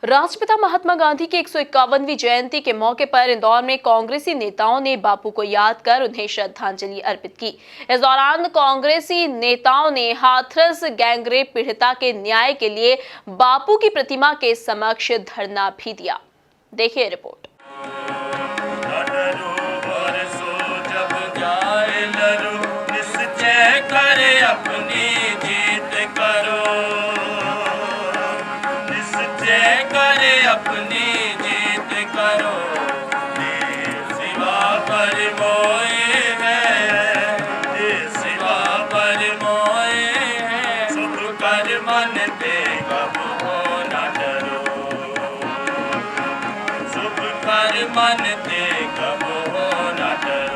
राष्ट्रपिता महात्मा गांधी की 151वीं जयंती के मौके पर इंदौर में कांग्रेसी नेताओं ने बापू को याद कर उन्हें श्रद्धांजलि अर्पित की। इस दौरान कांग्रेसी नेताओं ने हाथरस गैंगरेप पीड़िता के न्याय के लिए बापू की प्रतिमा के समक्ष धरना भी दिया। देखिए रिपोर्ट। अपनी जीत करो, सिवा पर मोए है, सिवा पर मोए है, शुभ कर मन ते कब हो न डरो, शुभ कर मन ते कब हो न डरो।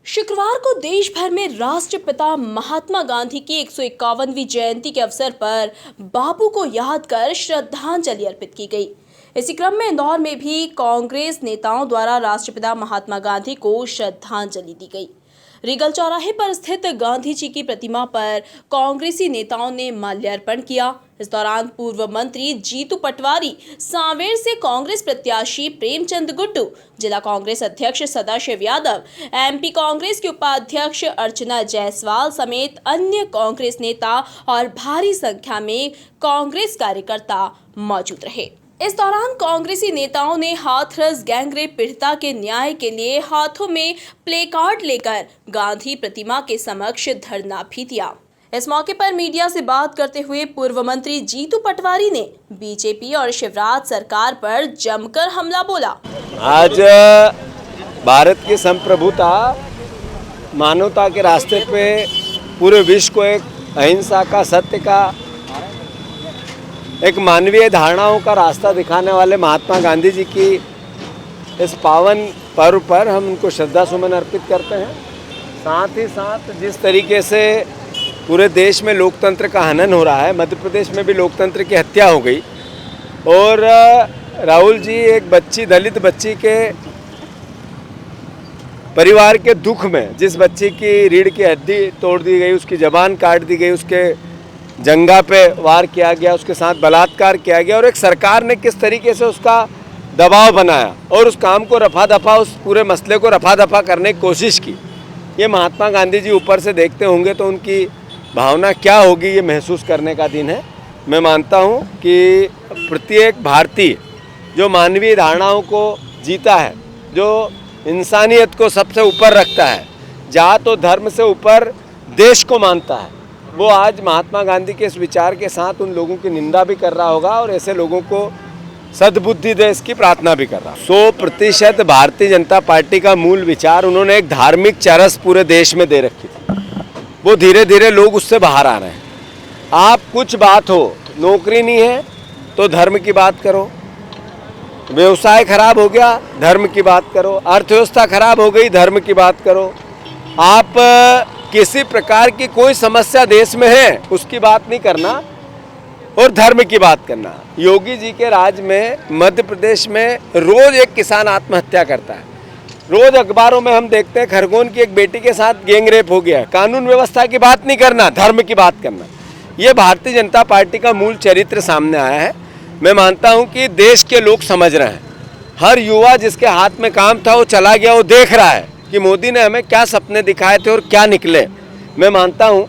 शुक्रवार को देश भर में राष्ट्रपिता महात्मा गांधी की 151वीं जयंती के अवसर पर बापू को याद कर श्रद्धांजलि अर्पित की गई। इसी क्रम में इंदौर में भी कांग्रेस नेताओं द्वारा राष्ट्रपिता महात्मा गांधी को श्रद्धांजलि दी गई। रीगल चौराहे पर स्थित गांधी जी की प्रतिमा पर कांग्रेसी नेताओं ने माल्यार्पण किया। इस दौरान पूर्व मंत्री जीतू पटवारी, सांवेर से कांग्रेस प्रत्याशी प्रेमचंद गुड्डू, जिला कांग्रेस अध्यक्ष सदाशिव यादव, एमपी कांग्रेस के उपाध्यक्ष अर्चना जायसवाल समेत अन्य कांग्रेस नेता और भारी संख्या में कांग्रेस कार्यकर्ता मौजूद रहे। इस दौरान कांग्रेसी नेताओं ने हाथरस गैंगरेप पीड़िता के न्याय के लिए हाथों में प्लेकार्ड लेकर गांधी प्रतिमा के समक्ष धरना भी दिया। इस मौके पर मीडिया से बात करते हुए पूर्व मंत्री जीतू पटवारी ने बीजेपी और शिवराज सरकार पर जमकर हमला बोला। आज भारत की संप्रभुता, मानवता के रास्ते पे पूरे विश्व को एक अहिंसा का, सत्य का, एक मानवीय धारणाओं का रास्ता दिखाने वाले महात्मा गांधी जी की इस पावन पर्व पर हम उनको श्रद्धा सुमन अर्पित करते हैं। साथ ही साथ जिस तरीके से पूरे देश में लोकतंत्र का हनन हो रहा है, मध्य प्रदेश में भी लोकतंत्र की हत्या हो गई और राहुल जी एक बच्ची, दलित बच्ची के परिवार के दुख में, जिस बच्ची की रीढ़ की हड्डी तोड़ दी गई, उसकी जबान काट दी गई, उसके जंगा पे वार किया गया, उसके साथ बलात्कार किया गया और एक सरकार ने किस तरीके से उसका दबाव बनाया और उस काम को रफा दफा, उस पूरे मसले को रफा दफा करने की कोशिश की। ये महात्मा गांधी जी ऊपर से देखते होंगे तो उनकी भावना क्या होगी, ये महसूस करने का दिन है। मैं मानता हूँ कि प्रत्येक भारतीय जो मानवीय धारणाओं को जीता है, जो इंसानियत को सबसे ऊपर रखता है, जात और धर्म से ऊपर देश को मानता है, वो आज महात्मा गांधी के इस विचार के साथ उन लोगों की निंदा भी कर रहा होगा और ऐसे लोगों को सद्बुद्धि दे, इसकी प्रार्थना भी कर रहा है। 100% भारतीय जनता पार्टी का मूल विचार उन्होंने एक धार्मिक चरस पूरे देश में दे रखी थी। वो धीरे धीरे लोग उससे बाहर आ रहे हैं। आप कुछ बात हो, नौकरी नहीं है तो धर्म की बात करो, व्यवसाय खराब हो गया धर्म की बात करो, अर्थव्यवस्था खराब हो गई धर्म की बात करो, आप किसी प्रकार की कोई समस्या देश में है उसकी बात नहीं करना और धर्म की बात करना। योगी जी के राज में मध्य प्रदेश में रोज एक किसान आत्महत्या करता है। रोज अखबारों में हम देखते हैं खरगोन की एक बेटी के साथ गैंगरेप हो गया। कानून व्यवस्था की बात नहीं करना, धर्म की बात करना। ये भारतीय जनता पार्टी का मूल चरित्र सामने आया है। मैं मानता हूँ कि देश के लोग समझ रहे हैं। हर युवा जिसके हाथ में काम था वो चला गया, वो देख रहा है कि मोदी ने हमें क्या सपने दिखाए थे और क्या निकले। मैं मानता हूँ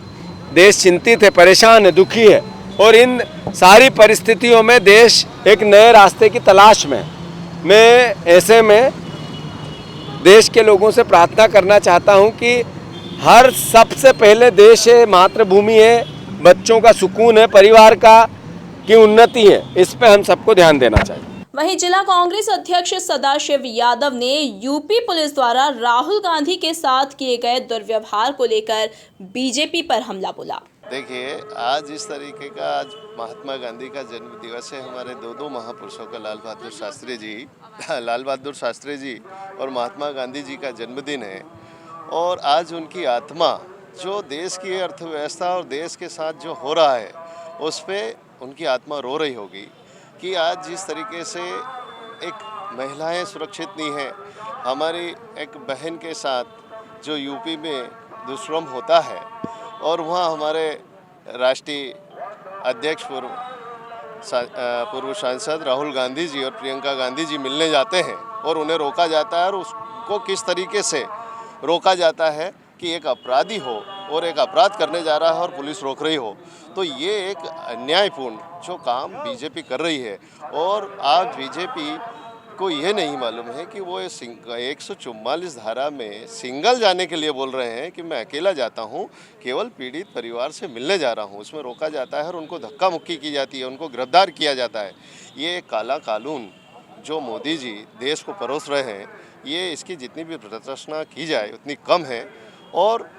देश चिंतित है, परेशान है, दुखी है और इन सारी परिस्थितियों में देश एक नए रास्ते की तलाश में। मैं ऐसे में देश के लोगों से प्रार्थना करना चाहता हूँ कि हर सबसे पहले देश है, मातृभूमि है, बच्चों का सुकून है, परिवार का की उन्नति है, इस पे हम सबको ध्यान देना चाहिए। वहीं जिला कांग्रेस अध्यक्ष सदाशिव यादव ने यूपी पुलिस द्वारा राहुल गांधी के साथ किए गए दुर्व्यवहार को लेकर बीजेपी पर हमला बोला। देखिए, आज इस तरीके का, आज महात्मा गांधी का जन्म दिवस है। हमारे दो महापुरुषों का, लाल बहादुर शास्त्री जी और महात्मा गांधी जी का जन्मदिन है और आज उनकी आत्मा, जो देश की अर्थव्यवस्था और देश के साथ जो हो रहा है उस पर उनकी आत्मा रो रही होगी कि आज जिस तरीके से एक महिलाएं सुरक्षित नहीं है, हमारी एक बहन के साथ जो यूपी में दुष्कर्म होता है और वहाँ हमारे राष्ट्रीय अध्यक्ष पूर्व पूर्व सांसद राहुल गांधी जी और प्रियंका गांधी जी मिलने जाते हैं और उन्हें रोका जाता है, और उसको किस तरीके से रोका जाता है कि एक अपराधी हो और एक अपराध करने जा रहा है और पुलिस रोक रही हो, तो ये एक अन्यायपूर्ण जो काम बीजेपी कर रही है। और आज बीजेपी को ये नहीं मालूम है कि वो 144 धारा में सिंगल जाने के लिए बोल रहे हैं कि मैं अकेला जाता हूँ, केवल पीड़ित परिवार से मिलने जा रहा हूँ, उसमें रोका जाता है और उनको धक्का मुक्की की जाती है, उनको गिरफ्तार किया जाता है। ये काला कानून जो मोदी जी देश को परोस रहे हैं, ये इसकी जितनी भी प्रदर्शना की जाए उतनी कम है। और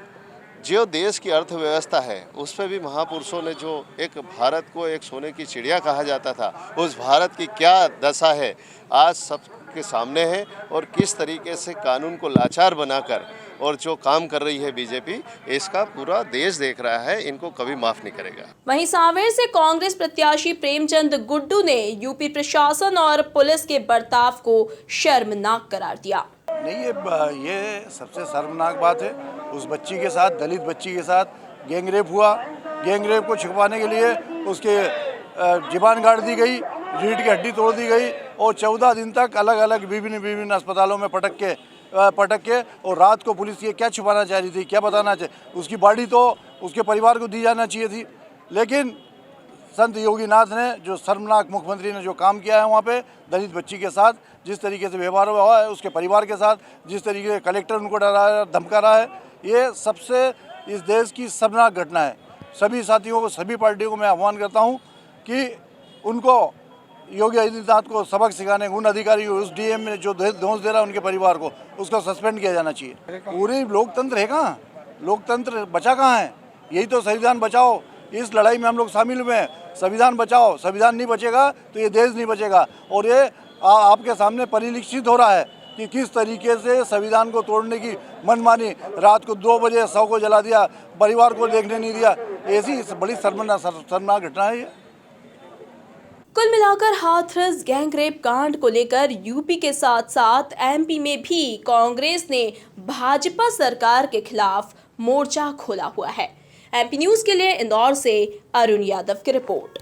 जो देश की अर्थव्यवस्था है उस पर भी महापुरुषों ने जो एक भारत को एक सोने की चिड़िया कहा जाता था, उस भारत की क्या दशा है आज सबके सामने है। और किस तरीके से कानून को लाचार बनाकर और जो काम कर रही है बीजेपी, इसका पूरा देश देख रहा है, इनको कभी माफ नहीं करेगा। वहीं सांवेर से कांग्रेस प्रत्याशी प्रेमचंद गुड्डू ने यूपी प्रशासन और पुलिस के बर्ताव को शर्मनाक करार दिया। नहीं, ये सबसे शर्मनाक बात है। उस बच्ची के साथ, दलित बच्ची के साथ गैंगरेप हुआ। गैंगरेप को छिपाने के लिए उसके ज़बान काट दी गई, रीढ़ की हड्डी तोड़ दी गई और 14 दिन तक अलग अलग विभिन्न अस्पतालों में पटक के और रात को पुलिस ये क्या छुपाना चाह रही थी, क्या बताना चाहिए। उसकी बॉडी तो उसके परिवार को दी जाना चाहिए थी, लेकिन संत योगीनाथ ने, जो शर्मनाक मुख्यमंत्री ने जो काम किया है वहाँ पे दलित बच्ची के साथ, जिस तरीके से व्यवहार हुआ है उसके परिवार के साथ, जिस तरीके से कलेक्टर उनको डरा धमका रहा है, ये सबसे इस देश की शर्मनाक घटना है। सभी साथियों को, सभी पार्टियों को मैं आह्वान करता हूँ कि उनको योगी आदित्यनाथ को सबक सिखाने, उन अधिकारी को, उस डीएम में जो दोष दे रहा है उनके परिवार को, उसको सस्पेंड किया जाना चाहिए। पूरी लोकतंत्र है कहाँ, लोकतंत्र बचा कहाँ है? यही तो संविधान बचाओ, इस लड़ाई में हम लोग शामिल हुए हैं। संविधान बचाओ, संविधान नहीं बचेगा तो ये देश नहीं बचेगा। और ये आपके सामने परिलक्षित हो रहा है कि किस तरीके से संविधान को तोड़ने की मनमानी, रात को 2 बजे 100 को जला दिया, परिवार को देखने नहीं दिया। ऐसी बड़ी शर्मनाक घटना है ये। कुल मिलाकर हाथरस गैंगरेप कांड को लेकर यूपी के साथ साथ एमपी में भी कांग्रेस ने भाजपा सरकार के खिलाफ मोर्चा खोला हुआ है। एमपी न्यूज़ के लिए इंदौर से अरुण यादव की रिपोर्ट।